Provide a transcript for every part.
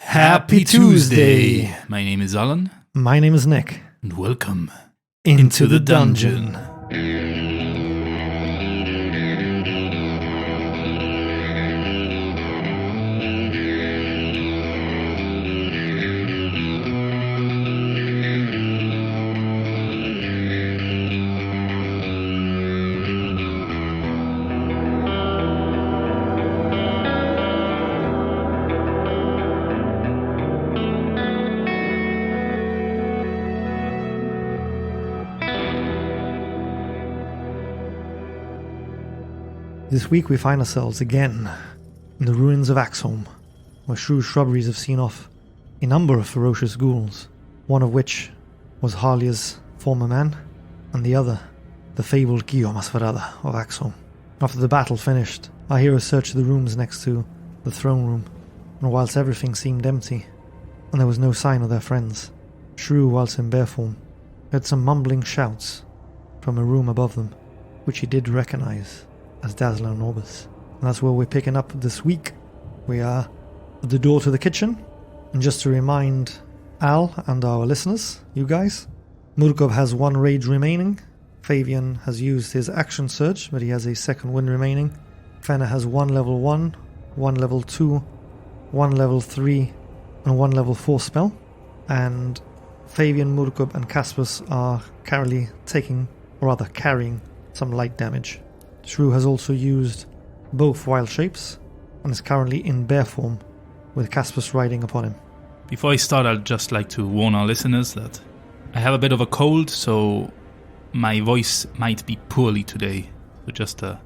Happy Tuesday! My name is Alan. My name is Nick. And welcome into the dungeon. This week we find ourselves again in the ruins of Axholm, where Shrew Shrubberies have seen off a number of ferocious ghouls, one of which was Harlia's former man, and the other, the fabled Guillaume Asfarada of Axholm. After the battle finished, our heroes searched the rooms next to the throne room, and whilst everything seemed empty, and there was no sign of their friends, Shrew, whilst in bear form, heard some mumbling shouts from a room above them, which he did recognise as Dazzler and Orbis. And that's where we're picking up this week. We are at the door to the kitchen. And just to remind Al and our listeners, you guys, Murkov has 1 rage remaining. Fabian has used his action surge, but he has a second wind remaining. Fenna has 1 level 1, 1 level 2, 1 level 3, and 1 level 4 spell. And Fabian, Murkov, and Caspus are currently carrying some light damage. Shrew has also used both wild shapes and is currently in bear form with Caspus riding upon him. Before I start, I'd just like to warn our listeners that I have a bit of a cold, so my voice might be poorly today. So just a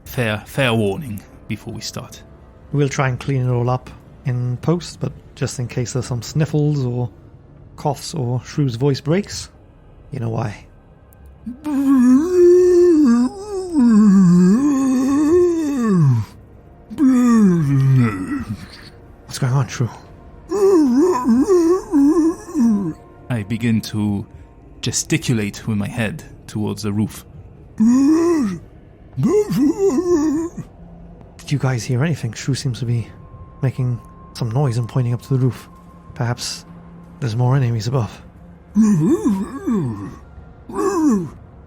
fair warning before we start. We'll try and clean it all up in post, but just in case there's some sniffles or coughs or Shrew's voice breaks, you know why. What's going on, Shrew? I begin to gesticulate with my head towards the roof. Did you guys hear anything? Shrew seems to be making some noise and pointing up to the roof. Perhaps there's more enemies above.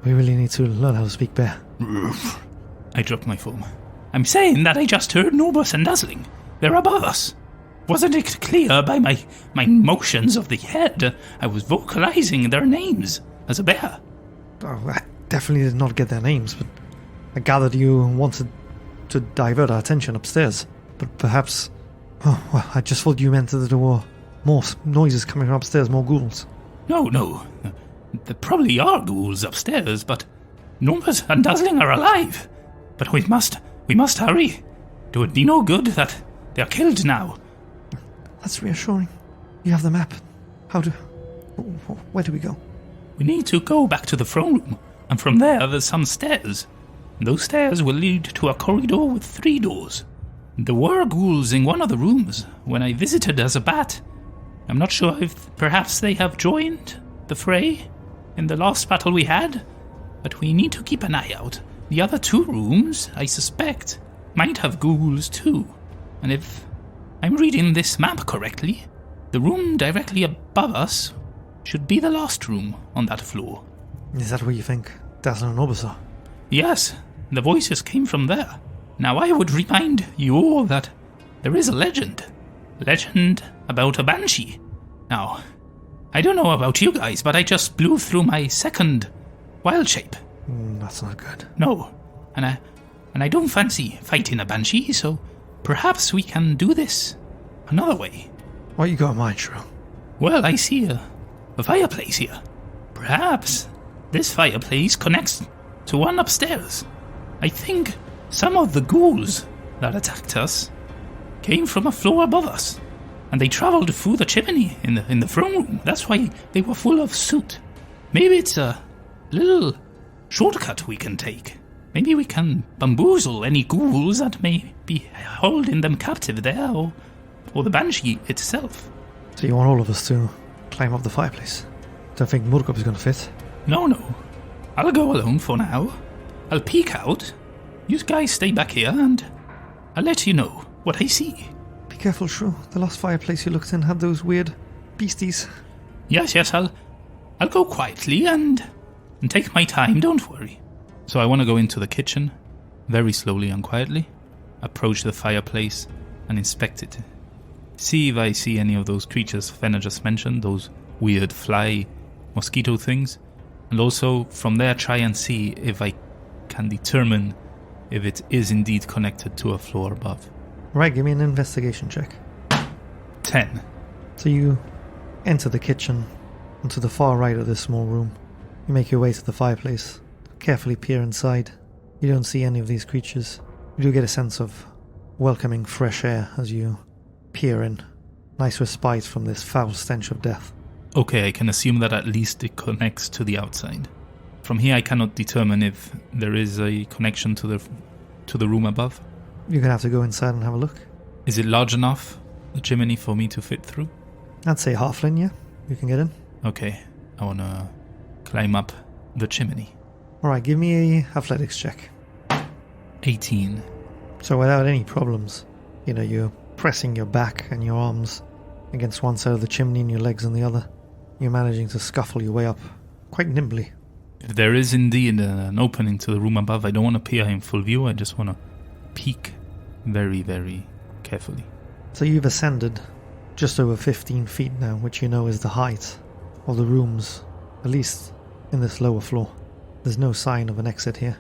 We really need to learn how to speak bear. I drop my form. I'm saying that I just heard Norbus and Dazzling. They're above us. Wasn't it clear by my motions of the head? I was vocalizing their names as a bear. Oh, I definitely did not get their names, but I gathered you wanted to divert our attention upstairs. But perhaps... Oh, well, I just thought you meant that there were more noises coming from upstairs, more ghouls. No. There probably are ghouls upstairs, but Norbus and Dazzling are alive. But we must hurry. It would be no good that they're killed now. That's reassuring. You have the map. Where do we go? We need to go back to the throne room, and from there's some stairs. Those stairs will lead to a corridor with 3 doors. There were ghouls in one of the rooms when I visited as a bat. I'm not sure if perhaps they have joined the fray in the last battle we had, but we need to keep an eye out. The other 2 rooms, I suspect, might have ghouls too. And if I'm reading this map correctly, the room directly above us should be the last room on that floor. Is that where you think Dazzler and Orbis are? Yes, the voices came from there. Now I would remind you all that there is a legend about a banshee. Now, I don't know about you guys, but I just blew through my second wild shape. That's not good. No, and I don't fancy fighting a banshee, so perhaps we can do this another way. What you got in mind, Shrew? Well, I see a fireplace here. Perhaps this fireplace connects to one upstairs. I think some of the ghouls that attacked us came from a floor above us, and they traveled through the chimney in the throne room. That's why they were full of soot. Maybe it's a little shortcut we can take. Maybe we can bamboozle any ghouls that may be holding them captive there, or the banshee itself. So you want all of us to climb up the fireplace? Don't think Murkov is going to fit. No. I'll go alone for now. I'll peek out. You guys stay back here and I'll let you know what I see. Be careful, Shrew. The last fireplace you looked in had those weird beasties. Yes, I'll go quietly and take my time, don't worry. So I want to go into the kitchen, very slowly and quietly, approach the fireplace and inspect it. See if I see any of those creatures Fenna just mentioned, those weird fly mosquito things. And also from there try and see if I can determine if it is indeed connected to a floor above. Right, give me an investigation check. 10. So you enter the kitchen, and to the far right of this small room, you make your way to the fireplace, carefully peer inside. You don't see any of these creatures. You do get a sense of welcoming fresh air as you peer in. Nice respite from this foul stench of death. Okay, I can assume that at least it connects to the outside. From here I cannot determine if there is a connection to the room above. You're going to have to go inside and have a look. Is it large enough, the chimney, for me to fit through? I'd say halfling, yeah. You can get in. Okay, I want to climb up the chimney. Alright, give me a athletics check. 18. So without any problems, you're pressing your back and your arms against one side of the chimney and your legs on the other. You're managing to scuffle your way up quite nimbly. If there is indeed an opening to the room above, I don't want to peer in full view, I just want to peek very, very carefully. So you've ascended just over 15 feet now, which you know is the height of the rooms, at least in this lower floor. There's no sign of an exit here.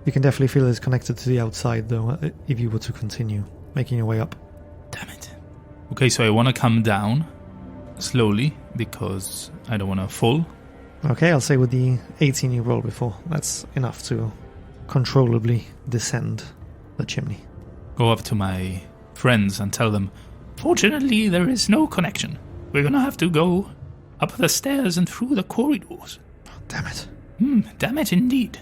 You can definitely feel it's connected to the outside, though, if you were to continue making your way up. Damn it. Okay, so I want to come down slowly because I don't want to fall. Okay, I'll say with the 18 you rolled before, that's enough to controllably descend the chimney. Go up to my friends and tell them, fortunately there is no connection. We're gonna have to go up the stairs and through the corridors. Oh, damn it. Damn it indeed.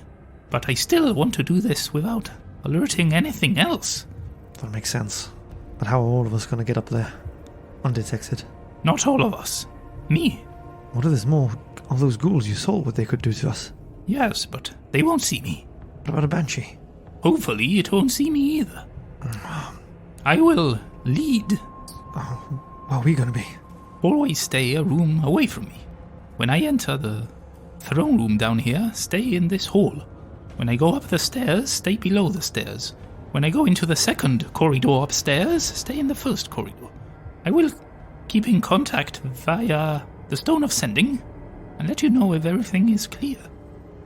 But I still want to do this without alerting anything else. That makes sense. But how are all of us going to get up there? Undetected. Not all of us. Me. What if there's more of those ghouls you saw what they could do to us? Yes, but they won't see me. What about a banshee? Hopefully it won't see me either. I will lead. Oh, where are we going to be? Always stay a room away from me. When I enter the throne room down here, stay in this hall. When I go up the stairs, stay below the stairs. When I go into the second corridor upstairs, stay in the first corridor. I will keep in contact via the Stone of Sending and let you know if everything is clear.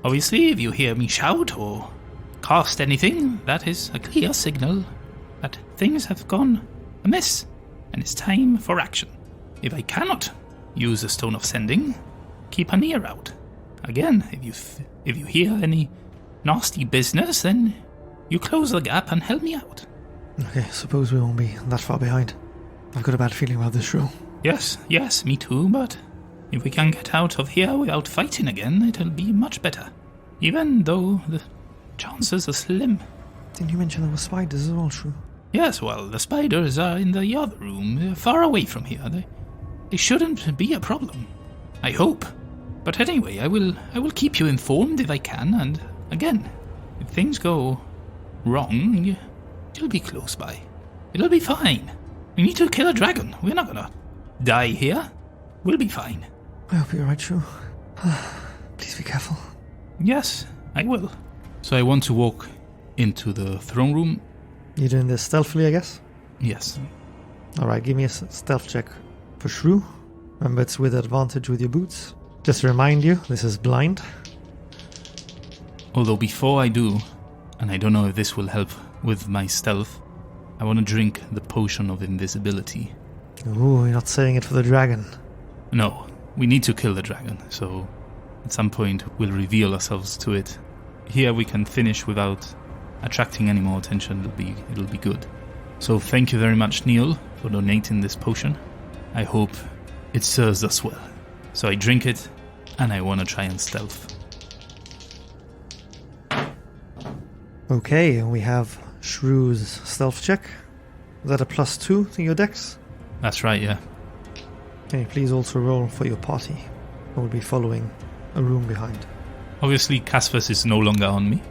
Obviously, if you hear me shout or cast anything, that is a clear signal that things have gone amiss and it's time for action. If I cannot use the Stone of Sending, keep an ear out. Again, if you hear any nasty business, then you close the gap and help me out. Okay, suppose we won't be that far behind. I've got a bad feeling about this Shrew. Yes, me too, but if we can get out of here without fighting again, it'll be much better. Even though the chances are slim. Didn't you mention there were spiders as well, Shrew? Yes, well, the spiders are in the other room, They're far away from here. They shouldn't be a problem. I hope. But anyway, I will keep you informed if I can, and again, if things go wrong, you'll be close by. It'll be fine. We need to kill a dragon. We're not gonna die here. We'll be fine. I hope you're right, Shrew. Please be careful. Yes, I will. So I want to walk into the throne room. You're doing this stealthily, I guess? Yes. Alright, give me a stealth check for Shrew. Remember, it's with advantage with your boots. Just to remind you, this is blind. Although before I do, and I don't know if this will help with my stealth, I want to drink the potion of invisibility. Ooh, you're not saying it for the dragon. No, we need to kill the dragon, so at some point we'll reveal ourselves to it. Here we can finish without attracting any more attention. It'll be good. So thank you very much, Neil, for donating this potion. I hope it serves us well. So I drink it, and I want to try and stealth. Okay, we have Shrew's stealth check. Is that a +2 to your dex? That's right, yeah. Can you please also roll for your party? I will be following a room behind. Obviously, Caspus is no longer on me.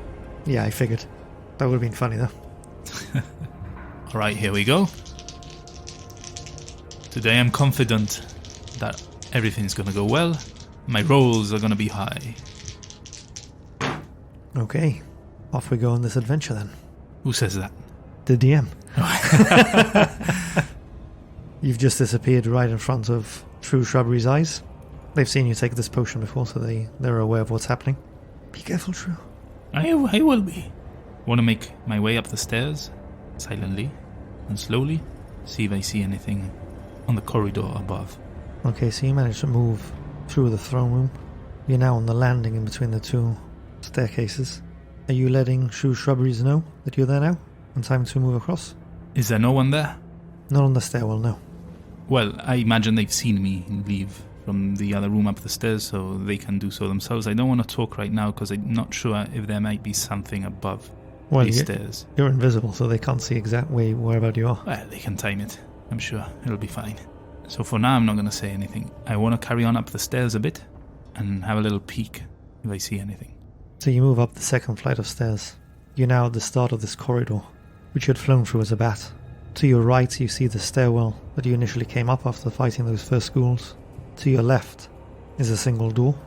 Yeah, I figured. That would have been funny, though. Alright, here we go. Today I'm confident that everything's gonna go well. My rolls are gonna be high. Okay, off we go on this adventure then. Who says that? The DM. You've just disappeared right in front of True Shrubberies' eyes. They've seen you take this potion before, so they're aware of what's happening. Be careful, Shrew. I will be. Want to make my way up the stairs, silently and slowly, see if I see anything on the corridor above. Okay, so you managed to move through the throne room. You're now on the landing in between the two staircases. Are you letting True Shrubberies know that you're there now? And time to move across? Is there no one there? Not on the stairwell, no. Well, I imagine they've seen me leave from the other room up the stairs, so they can do so themselves. I don't want to talk right now because I'm not sure if there might be something above these stairs. You're invisible, so they can't see exactly whereabout you are. Well, they can time it. I'm sure it'll be fine. So for now, I'm not going to say anything. I want to carry on up the stairs a bit and have a little peek if I see anything. So you move up the second flight of stairs. You're now at the start of this corridor, which you had flown through as a bat. To your right, you see the stairwell that you initially came up after fighting those first ghouls. To your left is a single door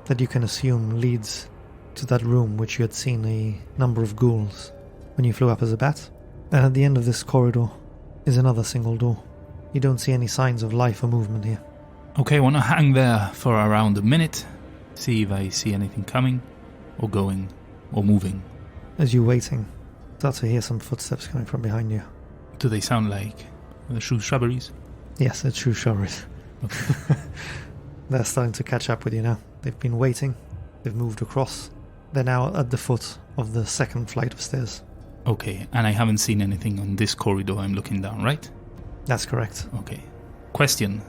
that you can assume leads to that room which you had seen a number of ghouls when you flew up as a bat. And at the end of this corridor is another single door. You don't see any signs of life or movement here. Okay, I want to hang there for around a minute, see if I see anything coming, or going, or moving. As you're waiting, start to hear some footsteps coming from behind you. Do they sound like the Shrubberies? Yes, it's True Shrubberies. Okay. They're starting to catch up with you now. They've been waiting. They've moved across. They're now at the foot of the second flight of stairs. Okay, and I haven't seen anything on this corridor I'm looking down, right? That's correct. Okay. Question.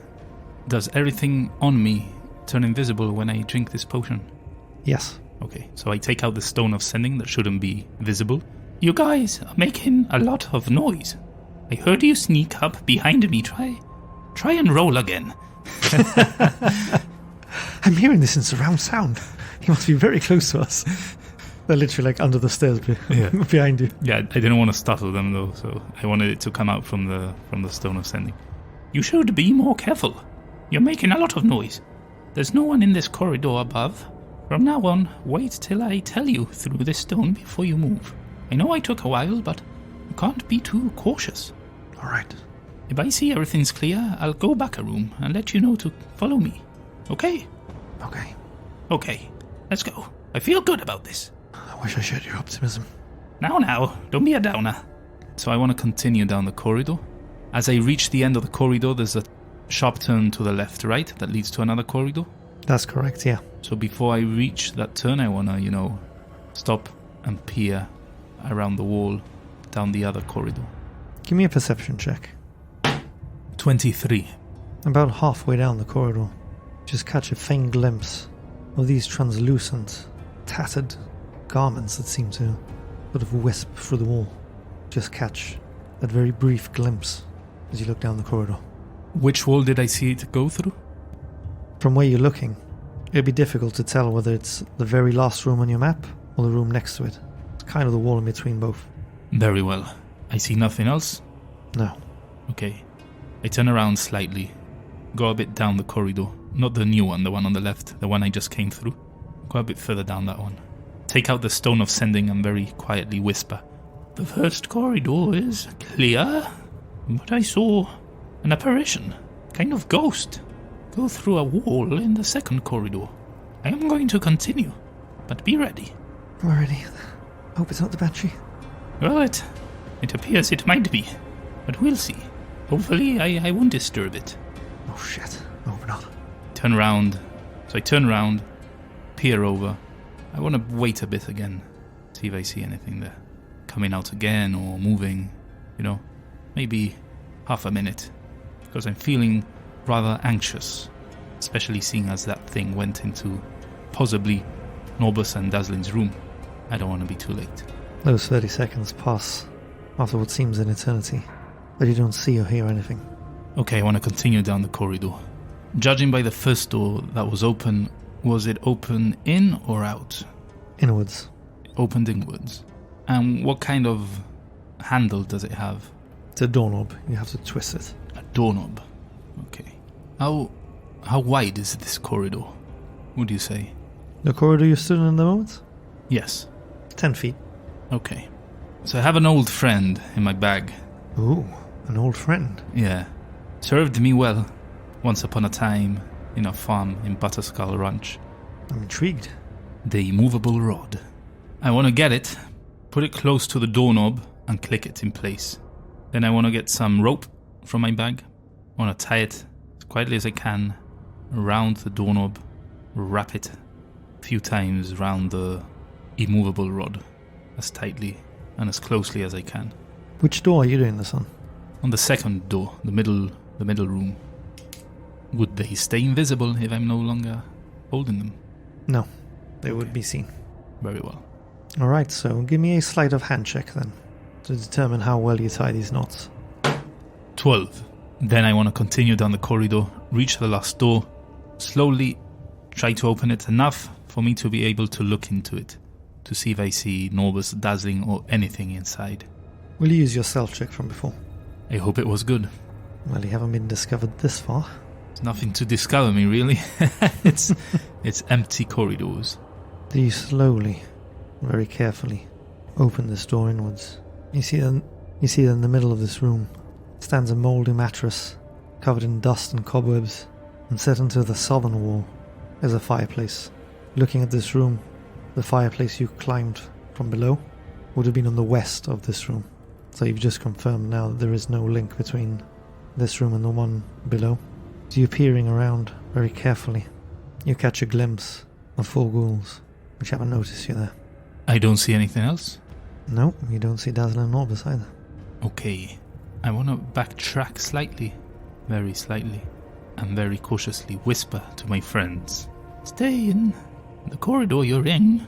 Does everything on me turn invisible when I drink this potion? Yes. Okay, so I take out the stone of sending that shouldn't be visible. You guys are making a lot of noise. I heard you sneak up behind me. Try and roll again. I'm hearing this in surround sound. He must be very close to us. They're literally like under the stairs behind you. Yeah, I didn't want to startle them though, so I wanted it to come out from the stone of sending. You should be more careful. You're making a lot of noise. There's no one in this corridor above. From now on, wait till I tell you through this stone before you move. I know I took a while, but you can't be too cautious. All right. If I see everything's clear, I'll go back a room and let you know to follow me. Okay? Okay. Okay, let's go. I feel good about this. I wish I shared your optimism. Now, don't be a downer. So I want to continue down the corridor. As I reach the end of the corridor, there's a sharp turn to the left, right? That leads to another corridor? That's correct, yeah. So before I reach that turn, I want to, stop and peer around the wall down the other corridor. Give me a perception check. 23. About halfway down the corridor, just catch a faint glimpse of these translucent, tattered garments that seem to sort of wisp through the wall. Just catch that very brief glimpse as you look down the corridor. Which wall did I see it go through? From where you're looking, it'd be difficult to tell whether it's the very last room on your map or the room next to it. It's kind of the wall in between both. Very well. I see nothing else? No. Okay. I turn around slightly, go a bit down the corridor. Not the new one, the one on the left, the one I just came through. Go a bit further down that one. Take out the stone of sending and very quietly whisper. The first corridor is clear, but I saw an apparition, kind of ghost, go through a wall in the second corridor. I am going to continue, but be ready. We're ready. Hope it's not the battery. Well, it appears it might be, but we'll see. Hopefully I won't disturb it. Oh shit, hope not. Turn around. So I turn around, peer over. I want to wait a bit again, see if I see anything there. Coming out again or moving, maybe half a minute. Because I'm feeling rather anxious, especially seeing as that thing went into possibly Norbus and Dazzling's room. I don't want to be too late. Those 30 seconds pass after what seems an eternity, but you don't see or hear anything. Okay, I want to continue down the corridor. Judging by the first door that was open, was it open in or out? Inwards. Opened inwards. And what kind of handle does it have? It's a doorknob. You have to twist it. A doorknob. Okay. How wide is this corridor, would you say? The corridor you stood in at the moment? Yes. 10 feet. Okay. So I have an old friend in my bag. Ooh, an old friend. Yeah. Served me well once upon a time in a farm in Butterskull Ranch. I'm intrigued. The movable rod. I want to get it, put it close to the doorknob, and click it in place. Then I want to get some rope from my bag. I want to tie it as quietly as I can around the doorknob, wrap it a few times around the immovable rod as tightly and as closely as I can. Which door are you doing this on? On the second door, the middle room. Would they stay invisible if I'm no longer holding them? No, they would be seen. Very well. Alright, so give me a sleight of hand check then, to determine how well you tie these knots. 12. Then I want to continue down the corridor, reach the last door, slowly try to open it enough for me to be able to look into it, to see if I see Norbus dazzling or anything inside. Will you use your stealth check from before? I hope it was good. Well, you haven't been discovered this far. There's nothing to discover me, really. It's empty corridors. Do you slowly, very carefully, open this door inwards? You see that in the middle of this room stands a mouldy mattress covered in dust and cobwebs, and set into the southern wall is a fireplace. Looking at this room, the fireplace you climbed from below would have been on the west of this room. So you've just confirmed now that there is no link between this room and the one below. As you're peering around very carefully, you catch a glimpse of 4 ghouls, which haven't noticed you there. I don't see anything else? No, you don't see Dazzling Norbus either. Okay. I want to backtrack slightly, very slightly, and very cautiously whisper to my friends. Stay in the corridor you're in,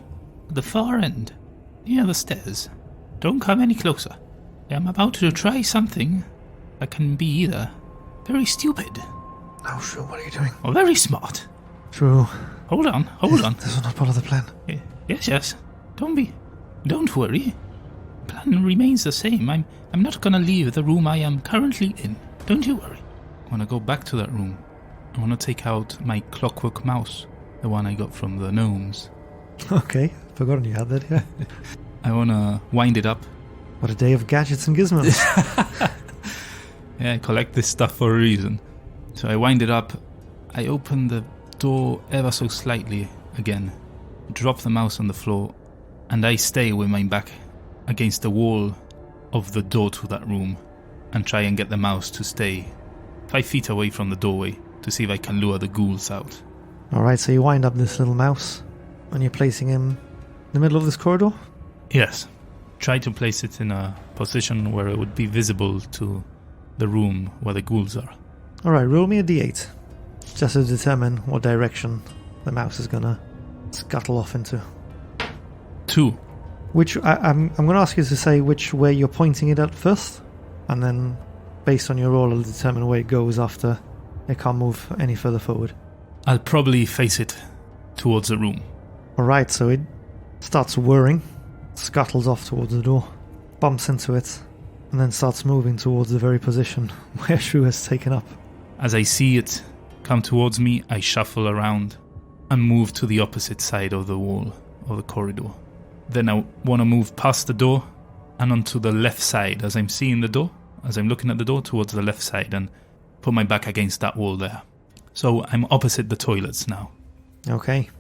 at the far end, near the stairs. Don't come any closer. I'm about to try something that can be either very stupid Oh, Shrew, what are you doing? or very smart. Shrew. Hold on. This was not part of the plan. Yes. Don't worry. Plan remains the same. I'm not gonna leave the room I am currently in. Don't you worry. I wanna go back to that room. I wanna take out my clockwork mouse, the one I got from the gnomes. Okay, forgotten you had that, yeah. I wanna wind it up. What a day of gadgets and gizmos. Yeah, I collect this stuff for a reason. So I wind it up. I open the door ever so slightly again, drop the mouse on the floor, and I stay with my back against the wall of the door to that room and try and get the mouse to stay 5 feet away from the doorway to see if I can lure the ghouls out. Alright, so you wind up this little mouse and you're placing him in the middle of this corridor? Yes. Try to place it in a position where it would be visible to the room where the ghouls are. Alright, roll me a d8. Just to determine what direction the mouse is gonna scuttle off into. 2. Which I'm going to ask you to say which way you're pointing it at first, and then based on your roll I'll determine where it goes after it can't move any further forward. I'll probably face it towards the room. Alright, so it starts whirring, scuttles off towards the door, bumps into it, and then starts moving towards the very position where Shrew has taken up. As I see it come towards me, I shuffle around and move to the opposite side of the wall of the corridor. Then I want to move past the door and onto the left side as I'm seeing the door, as I'm looking at the door towards the left side, and put my back against that wall there. So I'm opposite the toilets now. Okay.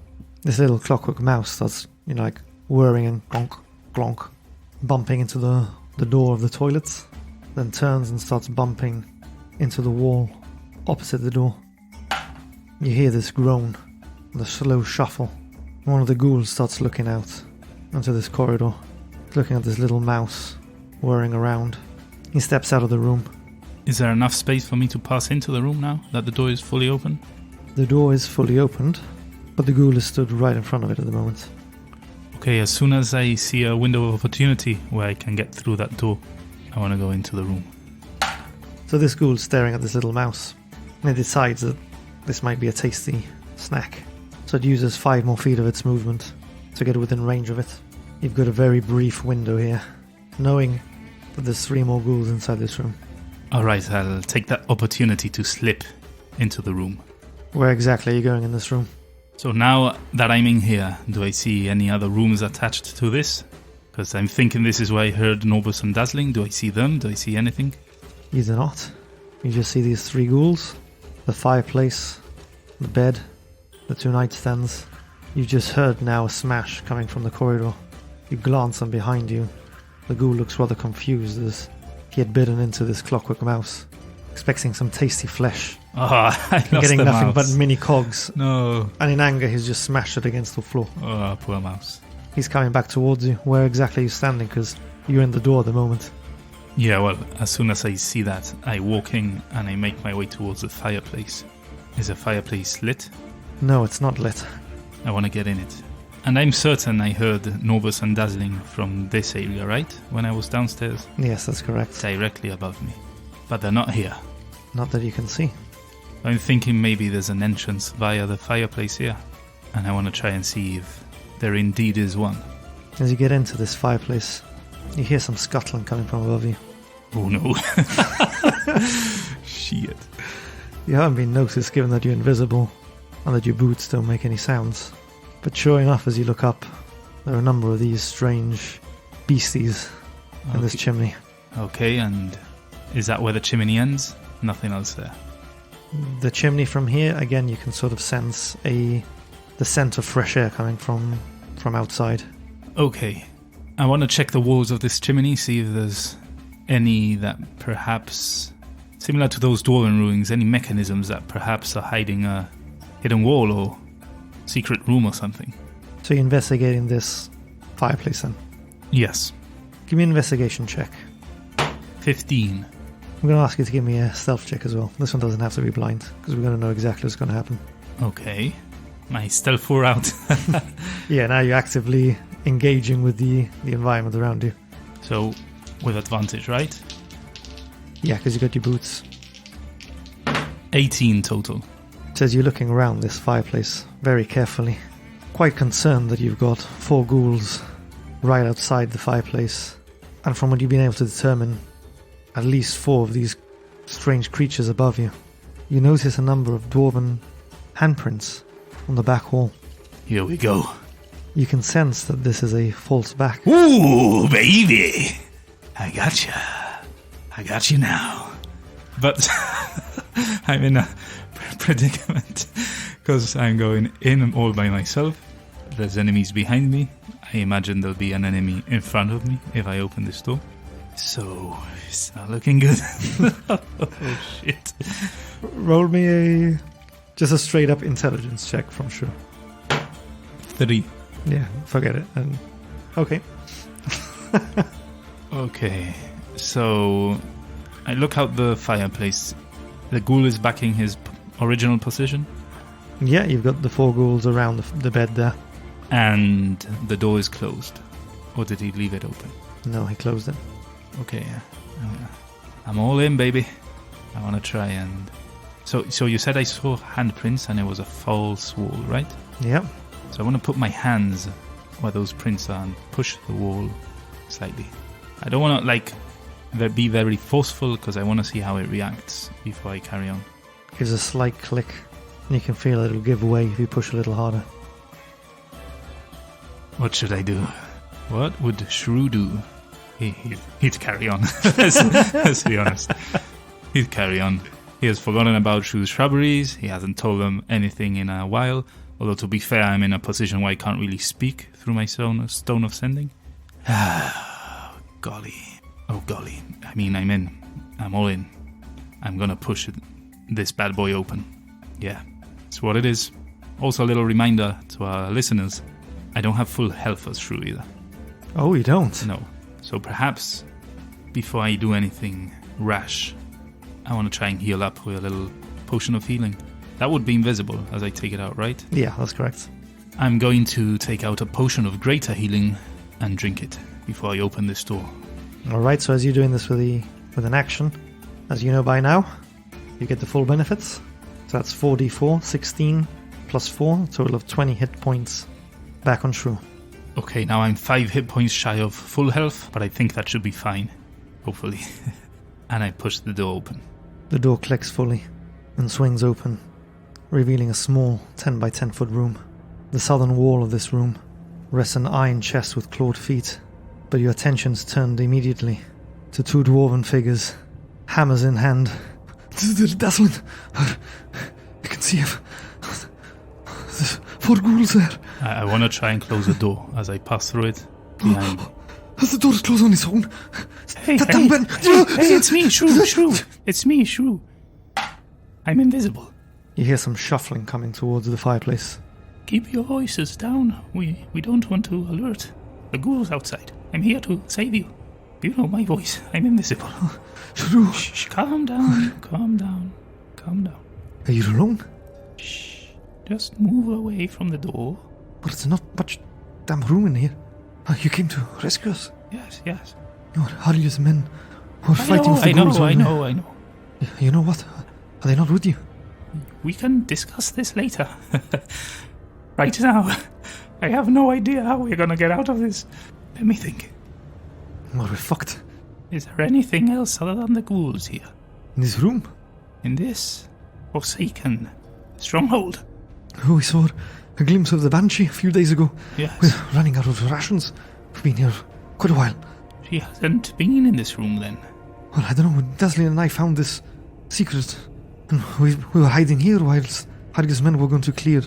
This little clockwork mouse starts, like whirring and glonk, glonk, bumping into the door of the toilets, then turns and starts bumping into the wall opposite the door. You hear this groan, the slow shuffle. One of the ghouls starts looking out onto this corridor, looking at this little mouse whirring around. He steps out of the room. Is there enough space for me to pass into the room now that the door is fully open? The door is fully opened, but the ghoul is stood right in front of it at the moment. Okay, as soon as I see a window of opportunity where I can get through that door, I want to go into the room. So this ghoul is staring at this little mouse, and it decides that this might be a tasty snack. So it uses 5 more feet of its movement to get within range of it. You've got a very brief window here, knowing that there's 3 more ghouls inside this room. Alright, I'll take that opportunity to slip into the room. Where exactly are you going in this room? So now that I'm in here, do I see any other rooms attached to this? Because I'm thinking this is where I heard Norbus and Dazzling. Do I see them? Do I see anything? You do not. You just see these 3 ghouls, the fireplace, the bed, the 2 nightstands. You've just heard now a smash coming from the corridor. You glance on behind you. The ghoul looks rather confused as he had bitten into this clockwork mouse, expecting some tasty flesh. I lost getting the nothing mouse. but mini cogs. No. And in anger, he's just smashed it against the floor. Oh, poor mouse. He's coming back towards you. Where exactly are you standing? Because you're in the door at the moment. Yeah, well, as soon as I see that, I walk in and I make my way towards the fireplace. Is the fireplace lit? No, it's not lit. I want to get in it. And I'm certain I heard Norbus and Dazzling from this area, right? When I was downstairs? Yes, that's correct. Directly above me. But they're not here. Not that you can see. I'm thinking maybe there's an entrance via the fireplace here. And I want to try and see if there indeed is one. As you get into this fireplace, you hear some scuttling coming from above you. Oh no. Shit. You haven't been noticed given that you're invisible and that your boots don't make any sounds. But sure enough, as you look up, there are a number of these strange beasties in this chimney. Okay, and is that where the chimney ends? Nothing else there. The chimney from here, again, you can sort of sense the scent of fresh air coming from outside. Okay. I want to check the walls of this chimney, see if there's any that perhaps, similar to those Dwarven ruins, any mechanisms that perhaps are hiding a hidden wall or secret room or something. So you're investigating this fireplace then? Yes. Give me an investigation check. 15. I'm going to ask you to give me a stealth check as well. This one doesn't have to be blind, because we're going to know exactly what's going to happen. Okay. My stealth 4 out. Yeah, now you're actively engaging with the environment around you. So, with advantage, right? Yeah, because you got your boots. 18 total. So as you're looking around this fireplace very carefully, quite concerned that you've got 4 ghouls right outside the fireplace. And from what you've been able to determine, at least 4 of these strange creatures above you. You notice a number of Dwarven handprints on the back wall. Here we go. You can sense that this is a false back. Ooh, baby! I gotcha. I got you now. But I'm in a predicament because I'm going in all by myself. There's enemies behind me. I imagine there'll be an enemy in front of me if I open this door. So, it's not looking good. Oh, shit. Roll me just a straight up intelligence check from Shrew. 3. Yeah, forget it. Okay. Okay, so I look out the fireplace. The ghoul is back in his original position. Yeah, you've got the 4 ghouls around the bed there. And the door is closed. Or did he leave it open? No, he closed it. Okay, I'm all in, baby. I want to try and... So you said I saw handprints and it was a false wall, right? Yeah. So I want to put my hands where those prints are and push the wall slightly. I don't want to, be very forceful because I want to see how it reacts before I carry on. Gives a slight click, and you can feel it'll give way if you push a little harder. What should I do? What would Shrew do? He'd carry on. Let's be honest. He'd carry on. He has forgotten about Shrew's Shrubberies. He hasn't told them anything in a while. Although, to be fair, I'm in a position where I can't really speak through my stone of sending. Golly. Oh, golly. I mean, I'm in. I'm all in. I'm gonna push this bad boy open. Yeah, it's what it is. Also, a little reminder to our listeners. I don't have full health as Shrew either. Oh, you don't? No. So perhaps, before I do anything rash, I want to try and heal up with a little potion of healing. That would be invisible as I take it out, right? Yeah, that's correct. I'm going to take out a potion of greater healing and drink it before I open this door. Alright, so as you're doing this with an action, as you know by now, you get the full benefits. So that's 4d4, 16 plus 4, a total of 20 hit points back on Shrew. Okay, now I'm 5 hit points shy of full health, but I think that should be fine. Hopefully. And I push the door open. The door clicks fully. and swings open, revealing a small 10 by 10 foot room. The southern wall of this room rests an iron chest with clawed feet, but your attention's turned immediately to two dwarven figures, hammers in hand. They're dazzling. I can see him. There's 4 ghouls there. I want to try and close the door as I pass through it behind. As the door's closed on its own. Hey, it's me, Shrew. It's me, Shrew. I'm invisible. You hear some shuffling coming towards the fireplace. Keep your voices down. We don't want to alert the ghouls outside. I'm here to save you. You know my voice. I'm invisible. Shrew. Shh, calm down. Calm down. Are you alone? Shh. Just move away from the door. But it's not much damn room in here. You came to rescue us? Yes. Your Harley's men were fighting with the ghouls. I know. You know what? Are they not with you? We can discuss this later. Right now, I have no idea how we're gonna get out of this. Let me think. Well, we're fucked. Is there anything else other than the ghouls here? In this room? In this forsaken stronghold? Oh, we saw a glimpse of the Banshee a few days ago. Yes. We're running out of rations. We've been here quite a while. She hasn't been in this room then? Well, I don't know. Dazzling and I found this secret. And we were hiding here whilst Hargis' men were going to clear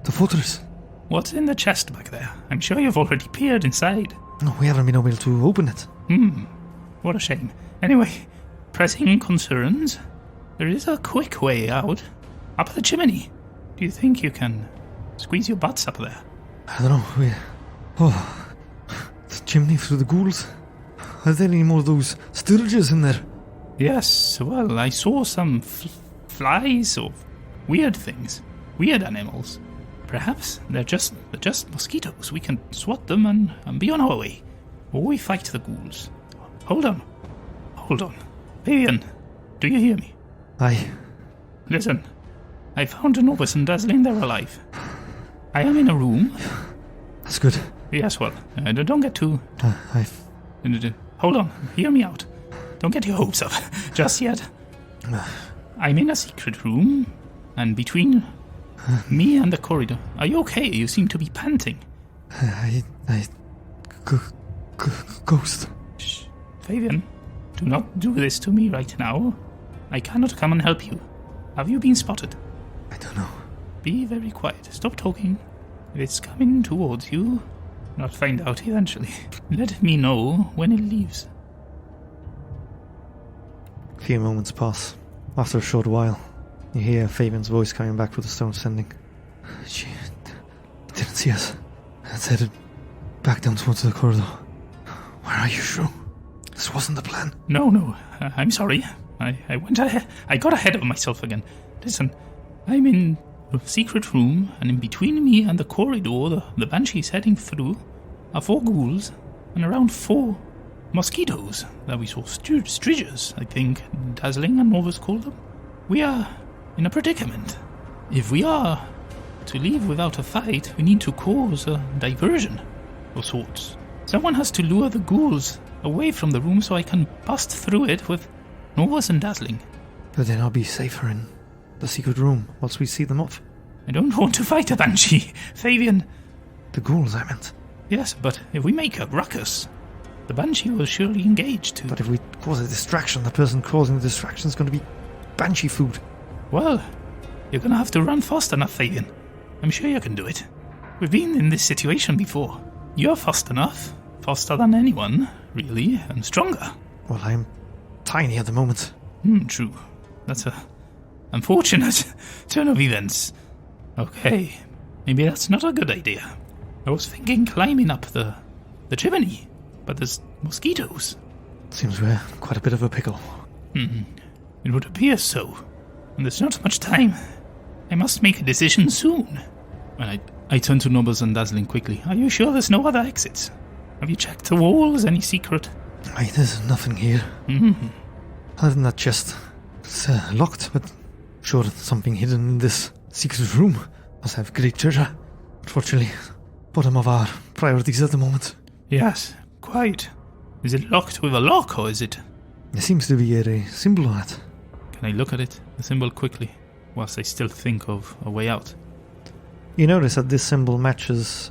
the fortress. What's in the chest back there? I'm sure you've already peered inside. No, we haven't been able to open it. What a shame. Anyway, pressing concerns. There is a quick way out. Up the chimney. Do you think you can squeeze your butts up there? I don't know. The chimney through the ghouls. Are there any more of those sturges in there? Yes, well, I saw some flies or weird things. Weird animals. Perhaps they're just mosquitoes. We can swat them and be on our way. Or we fight the ghouls. Hold on. Vivian, do you hear me? Aye. Listen, I found Novus and Dazzling. They're alive. I am in a room. That's good. Yes, well, don't get too... Hold on, hear me out. Don't get your hopes up just yet. I'm in a secret room, and between me and the corridor... Are you okay? You seem to be panting. Ghost. Shh. Fabian, do not do this to me right now. I cannot come and help you. Have you been spotted? I don't know. Be very quiet. Stop talking. If it's coming towards you, you'll find out eventually. Let me know when it leaves. A few moments pass. After a short while, you hear Fabian's voice coming back with the stone sending. She didn't see us. It's headed back down towards the corridor. Where are you, Shrew? This wasn't the plan. No. I'm sorry. I went ahead. I got ahead of myself again. Listen, I'm in a secret room, and in between me and the corridor the Banshee's heading through are 4 ghouls and around 4 mosquitoes that we saw. Striges, I think Dazzling and Novus called them. We are in a predicament. If we are to leave without a fight, we need to cause a diversion of sorts. Someone has to lure the ghouls away from the room so I can bust through it with Novus and Dazzling. But then I'll be safer in the secret room once we see them off. I don't want to fight a Banshee, Fabian. The ghouls, I meant. Yes, but if we make a ruckus, the Banshee will surely engage too. But if we cause a distraction, the person causing the distraction is going to be Banshee food. Well, you're going to have to run fast enough, Fabian. I'm sure you can do it. We've been in this situation before. You're fast enough. Faster than anyone, really, and stronger. Well, I'm tiny at the moment. True. That's a unfortunate turn of events. Okay, maybe that's not a good idea. I was thinking climbing up the chimney, but there's mosquitoes. Seems we're quite a bit of a pickle. It would appear so. And there's not much time. I must make a decision soon. And I turn to Novus and Dazzling quickly. Are you sure there's no other exits? Have you checked the walls? Any secret? There's nothing here. Other than that chest. It's locked, but sure there's something hidden in this secret room. Must have great treasure. Unfortunately, bottom of our priorities at the moment. Yes, quite. Is it locked with a lock, or is it... There seems to be a symbol on it. Can I look at it? The symbol quickly. whilst I still think of a way out. You notice that this symbol matches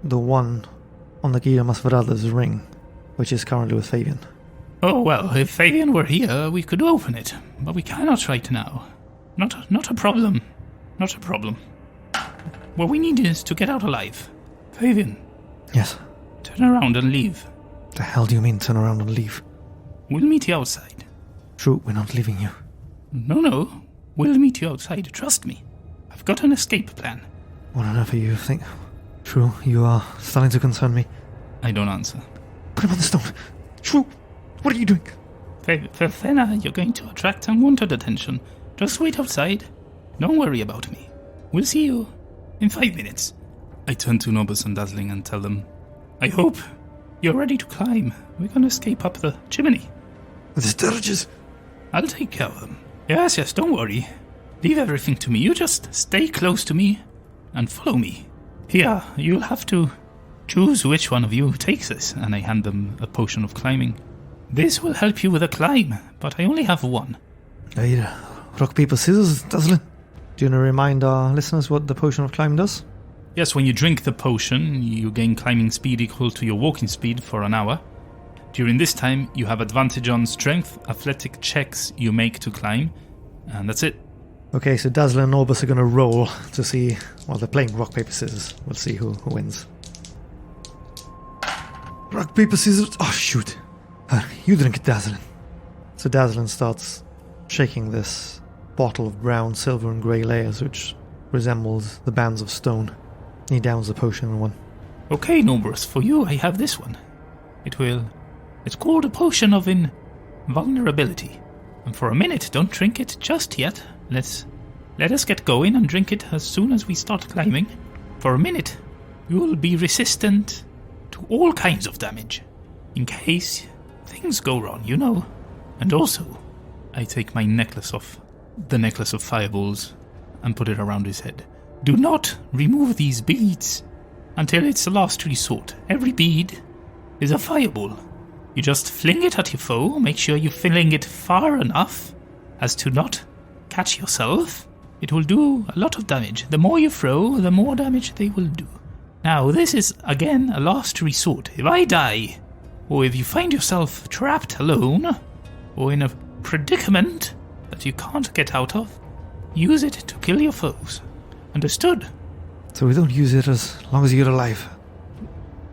the one on the Guida Masverada's ring, which is currently with Fabian. Oh, well, if Fabian were here, we could open it, but we cannot right now. Not a problem. Not a problem. What we need is to get out alive. Fabian. Yes. Turn around and leave. The hell do you mean turn around and leave? We'll meet you outside. Shrew, we're not leaving you. No. We'll meet you outside, trust me. I've got an escape plan. What on earth are you think? Shrew, you are starting to concern me. I don't answer. Put him on the stone. Shrew, what are you doing? Fena, you're going to attract unwanted attention. Just wait outside. Don't worry about me. We'll see you in 5 minutes. I turn to Nobus and Dazzling and tell them, I hope you're ready to climb. We're going to escape up the chimney. The sturges. I'll take care of them. Yes, don't worry. Leave everything to me. You just stay close to me and follow me. Here, you'll have to choose which one of you takes this, and I hand them a potion of climbing. This will help you with a climb, but I only have one. Rock, paper, scissors, Dazzling. Do you want to remind our listeners what the potion of climb does? Yes, when you drink the potion, you gain climbing speed equal to your walking speed for an hour. During this time, you have advantage on strength, athletic checks you make to climb, and that's it. Okay, so Dazzler and Orbus are going to roll to see... Well, they're playing rock, paper, scissors. We'll see who wins. Rock, paper, scissors... Oh, shoot. You drink it, Dazzlin. So Dazzlin starts shaking this bottle of brown, silver and grey layers, which resembles the bands of stone. He downs the potion in one. Okay, Nobrus, for you I have this one. It's called a potion of invulnerability. And for a minute, don't drink it just yet. Let us get going and drink it as soon as we start climbing. For a minute, you will be resistant to all kinds of damage, in case things go wrong, you know. And also, I take my necklace off, the necklace of fireballs, and put it around his head. Do not remove these beads until it's the last resort. Every bead is a fireball. You just fling it at your foe, make sure you're fling it far enough as to not catch yourself. It will do a lot of damage. The more you throw, the more damage they will do. Now, this is, again, a last resort. If I die, or if you find yourself trapped alone, or in a predicament that you can't get out of, use it to kill your foes. Understood? So we don't use it as long as you're alive.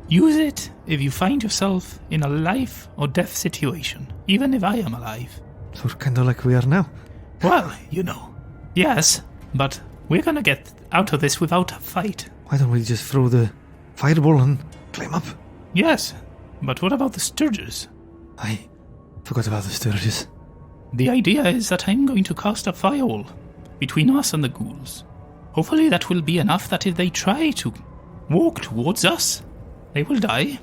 Use it if you find yourself in a life or death situation, even if I am alive. So kind of like we are now. Well, you know. Yes, but we're gonna get out of this without a fight. Why don't we just throw the fireball and climb up? Yes, but what about the Sturges? I forgot about the sturges. The idea is that I'm going to cast a firewall between us and the ghouls. Hopefully that will be enough that if they try to walk towards us, they will die.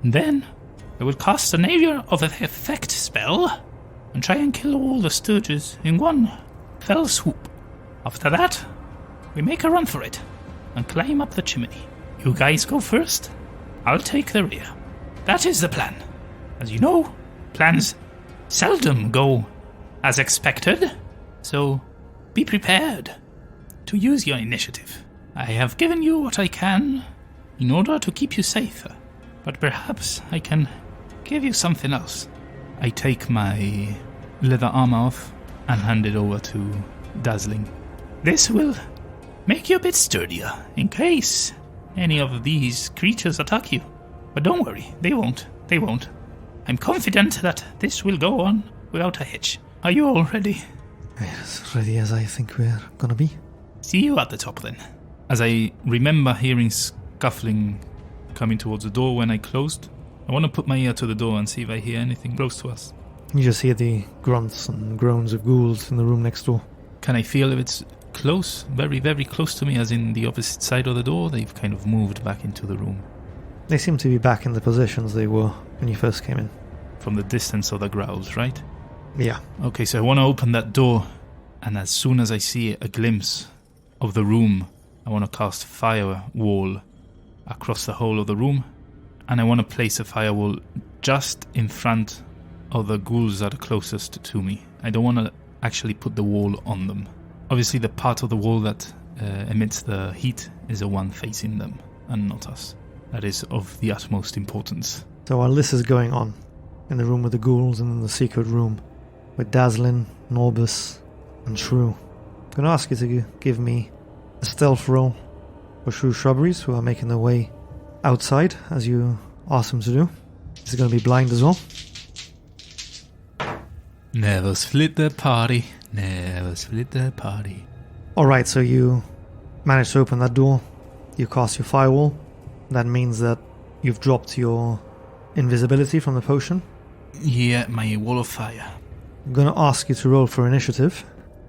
Then I will cast an area of effect spell and try and kill all the Sturges in one fell swoop. After that, we make a run for it and climb up the chimney. You guys go first, I'll take the rear. That is the plan. As you know, plans seldom go as expected, so be prepared to use your initiative. I have given you what I can in order to keep you safer, but perhaps I can give you something else. I take my leather armor off and hand it over to Dazzling. This will make you a bit sturdier in case any of these creatures attack you. But don't worry, they won't. I'm confident that this will go on without a hitch. Are you all ready? As ready as I think we're gonna be. See you at the top then. As I remember hearing scuffling coming towards the door when I closed, I want to put my ear to the door and see if I hear anything close to us. You just hear the grunts and groans of ghouls in the room next door. Can I feel if it's close, very, very close to me, as in the opposite side of the door? They've kind of moved back into the room. They seem to be back in the positions they were when you first came in. From the distance of the growls, right? Yeah. Okay, so I want to open that door, and as soon as I see a glimpse of the room, I want to cast firewall across the whole of the room, and I want to place a firewall just in front of the ghouls that are closest to me. I don't want to actually put the wall on them. Obviously, the part of the wall that emits the heat is the one facing them, and not us. That is of the utmost importance. So while this is going on, in the room with the ghouls and in the secret room with Dazzlin, Norbus, and Shrew, I'm going to ask you to give me a stealth roll for Shrubberies, who are making their way outside, as you asked them to do. This is going to be blind as well. Never split the party. Never split the party. Alright, so you manage to open that door. You cast your firewall. That means that you've dropped your invisibility from the potion. Yeah, my wall of fire. I'm going to ask you to roll for initiative.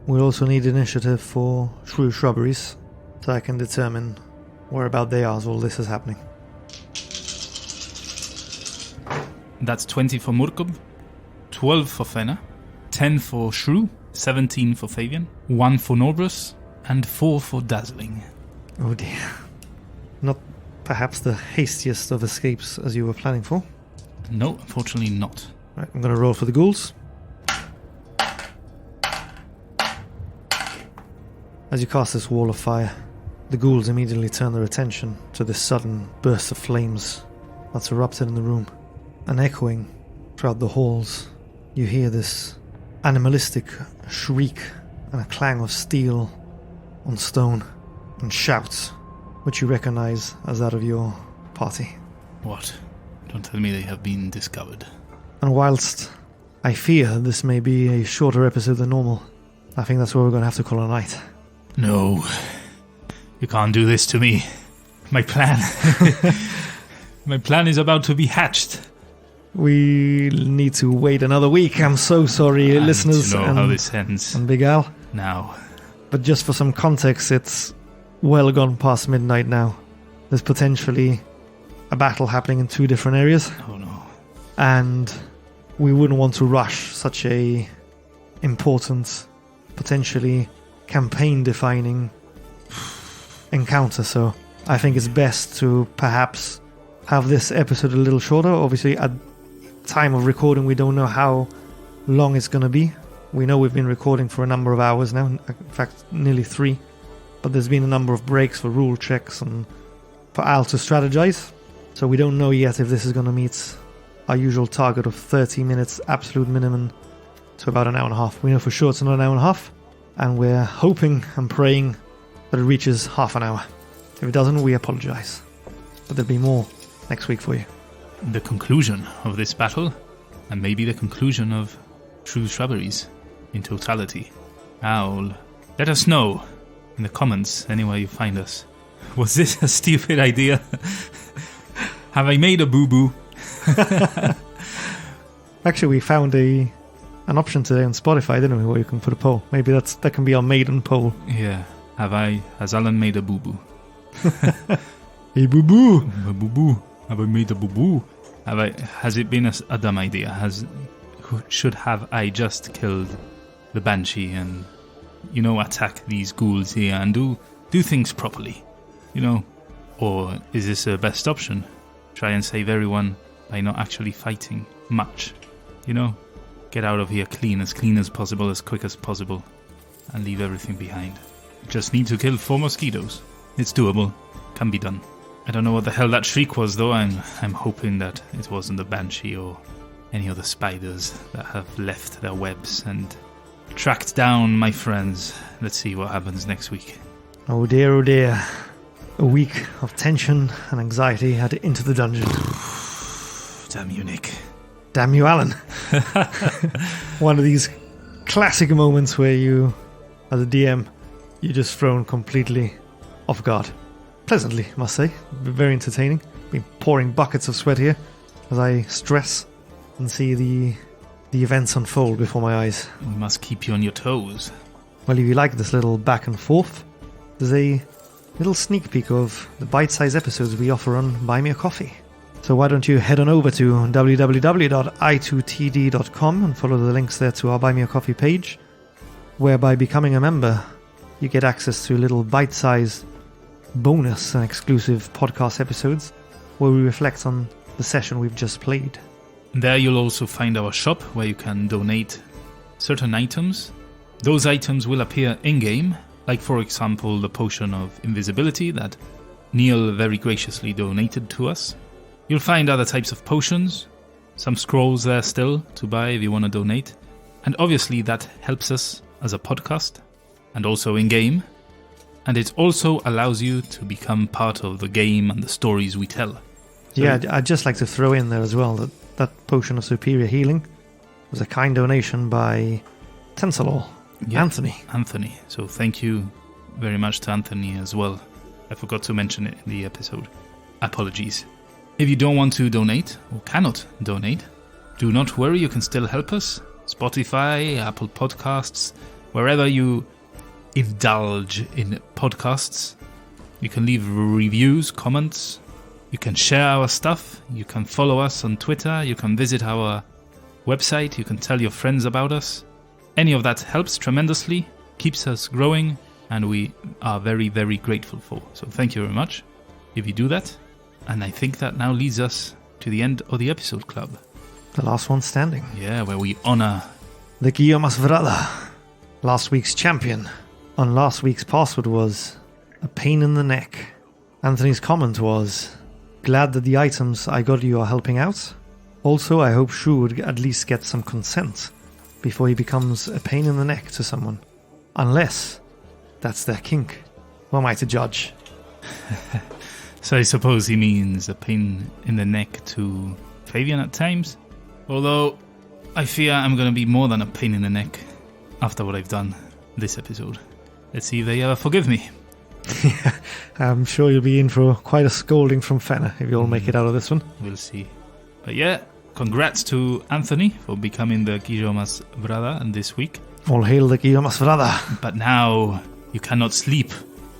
We'll also need initiative for Shrubberies, so I can determine whereabout they are as all this is happening. That's 20 for Murkub, 12 for Fenna, 10 for Shrew, 17 for Fabian, 1 for Norbus, and 4 for Dazzling. Oh dear. Not perhaps the hastiest of escapes as you were planning for. No, unfortunately not. Right, I'm going to roll for the ghouls. As you cast this wall of fire, the ghouls immediately turn their attention to this sudden burst of flames that's erupted in the room. And echoing throughout the halls, you hear this animalistic shriek and a clang of steel on stone and shouts, which you recognize as that of your party. What? Don't tell me they have been discovered. And whilst I fear this may be a shorter episode than normal, I think that's where we're going to have to call it a night. No. You can't do this to me. My plan. My plan is about to be hatched. We need to wait another week. I'm so sorry, listeners. I need to know how this ends. And Big Al. Now. But just for some context, it's well gone past midnight now. There's potentially a battle happening in 2 different areas. Oh no. And we wouldn't want to rush such a important, potentially campaign-defining encounter. So I think it's best to perhaps have this episode a little shorter. Obviously, at time of recording, we don't know how long it's going to be. We know we've been recording for a number of hours now, in fact, nearly 3. But there's been a number of breaks for rule checks and for Al to strategize. So we don't know yet if this is going to meet our usual target of 30 minutes, absolute minimum, to about an hour and a half. We know for sure it's not an hour and a half, and we're hoping and praying that it reaches half an hour. If it doesn't, we apologize. But there'll be more next week for you. The conclusion of this battle, and maybe the conclusion of True Shrubberies in totality. Owl, let us know in the comments anywhere you find us. Was this a stupid idea? Have I made a boo-boo? Actually, we found an option today on Spotify, didn't we, where you can put a poll. Maybe that can be our maiden poll. Yeah. Has Alan made a boo-boo? Hey, boo-boo! A boo-boo. Have I made a boo-boo? Has it been a dumb idea? Should have I just killed the Banshee and, attack these ghouls here and do things properly? Or is this the best option? Try and save everyone by not actually fighting much. Get out of here clean as possible, as quick as possible, and leave everything behind. Just need to kill 4 mosquitoes. It's doable. Can be done. I don't know what the hell that shriek was, though. I'm hoping that it wasn't the Banshee or any other spiders that have left their webs and tracked down my friends. Let's see what happens next week. Oh dear, oh dear. A week of tension and anxiety had into the dungeon. Damn you, Nick. Damn you, Alan. One of these classic moments where you, as a DM, you're just thrown completely off guard. Pleasantly, I must say. Very entertaining. Been pouring buckets of sweat here as I stress and see the events unfold before my eyes. We must keep you on your toes. Well, if you like this little back and forth, there's a little sneak peek of the bite-sized episodes we offer on Buy Me a Coffee. So why don't you head on over to www.i2td.com and follow the links there to our Buy Me a Coffee page, where by becoming a member, you get access to little bite-sized bonus and exclusive podcast episodes where we reflect on the session we've just played. There you'll also find our shop where you can donate certain items Those items will appear in-game, like for example the potion of invisibility that Neil very graciously donated to us. You'll find other types of potions, some scrolls there still to buy if you want to donate, and obviously that helps us as a podcast, and also in-game, and it also allows you to become part of the game and the stories we tell. So yeah, I'd just like to throw in there as well that potion of superior healing was a kind donation by Tensalor, Anthony. So thank you very much to Anthony as well. I forgot to mention it in the episode. Apologies. If you don't want to donate, or cannot donate, do not worry, you can still help us. Spotify, Apple Podcasts, wherever you indulge in podcasts. You can leave reviews, comments. You can share our stuff. You can follow us on Twitter. You can visit our website. You can tell your friends about us. Any of that helps tremendously, keeps us growing, and we are very, very grateful for. So thank you very much if you do that. And I think that now leads us to the end of the episode club. The last one standing. Yeah, where we honor the Guillermasvrada, last week's champion. On last week's password was a pain in the neck. Anthony's comment was, glad that the items I got you are helping out. Also, I hope Shrew would at least get some consent before he becomes a pain in the neck to someone. Unless that's their kink. Who am I to judge? So I suppose he means a pain in the neck to Fabian at times. Although, I fear I'm going to be more than a pain in the neck after what I've done this episode. Let's see if they ever forgive me. Yeah, I'm sure you'll be in for quite a scolding from Fenna if you all make it out of this one. We'll see. But yeah, congrats to Anthony for becoming the Guillermasvrada this week. All hail the Guillermasvrada. But now you cannot sleep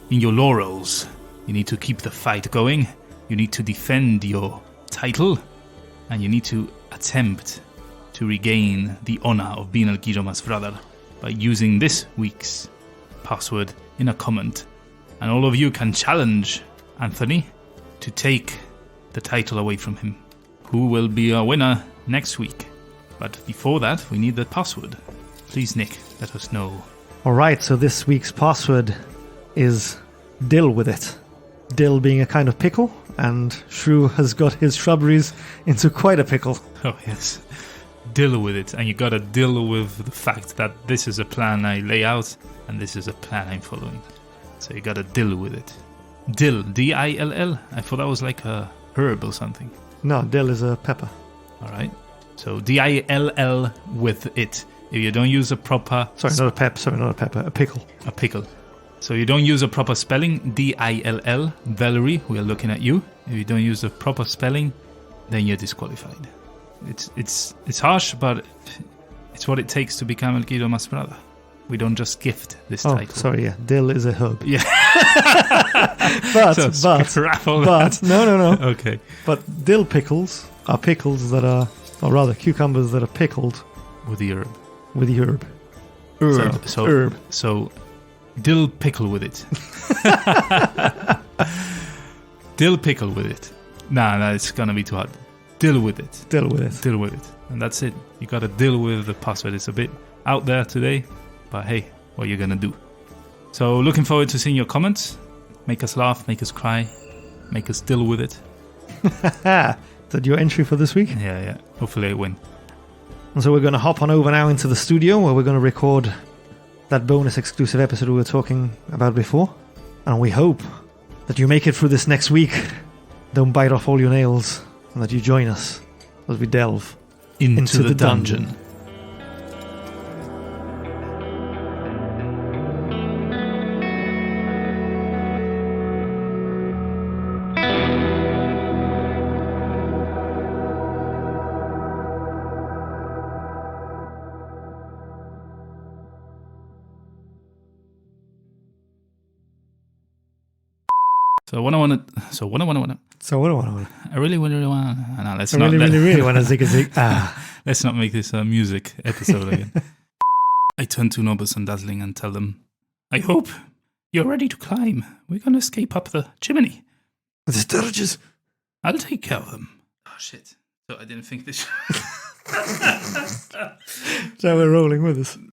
in your laurels. You need to keep the fight going. You need to defend your title. And you need to attempt to regain the honor of being a Guillermasvrada by using this week's password in a comment. And all of you can challenge Anthony to take the title away from him. Who will be our winner next week? But before that, we need the password. Please, Nick, let us know. Alright, so this week's password is dill with it. Dill being a kind of pickle, and Shrew has got his shrubberies into quite a pickle. Oh, yes. Deal with it. And you gotta deal with the fact that this is a plan I lay out, and this is a plan I'm following. So you gotta deal with it. Dill, D-I-L-L? I thought that was like a herb or something. No, dill is a pepper. Alright. So D-I-L-L with it. If you don't use a proper... Sorry, not a pepper. A pickle. A pickle. So you don't use a proper spelling, D-I-L-L, Valerie, we are looking at you. If you don't use the proper spelling, then you're disqualified. It's harsh, but it's what it takes to become El Guillermasvrada. We don't just gift this title. Sorry, yeah. Dill is a herb. Yeah. but, no. Okay. But dill pickles are pickles that are, or rather cucumbers that are pickled. With the herb. With the herb. Herb. So dill pickle with it. Dill pickle with it. Nah, it's gonna be too hard. Deal with it. Deal with it. Deal with it. And that's it. You gotta deal with the password. It's a bit out there today, but hey, what are you gonna do? So looking forward to seeing your comments. Make us laugh, make us cry, make us deal with it. Is that your entry for this week? Yeah. Hopefully I win. And so we're going to hop on over now into the studio where we're going to record that bonus exclusive episode we were talking about before. And we hope that you make it through this next week. Don't bite off all your nails. And that you join us as we delve into the dungeon. So what I want to. I really want to. No, let's not. Really want to zig a zig. Let's not make this a music episode again. I turn to Norbus and Dazzling and tell them, I hope you're ready to climb. We're going to escape up the chimney. The sturges. I'll take care of them. Oh, shit. So I didn't think this... So we're rolling with us.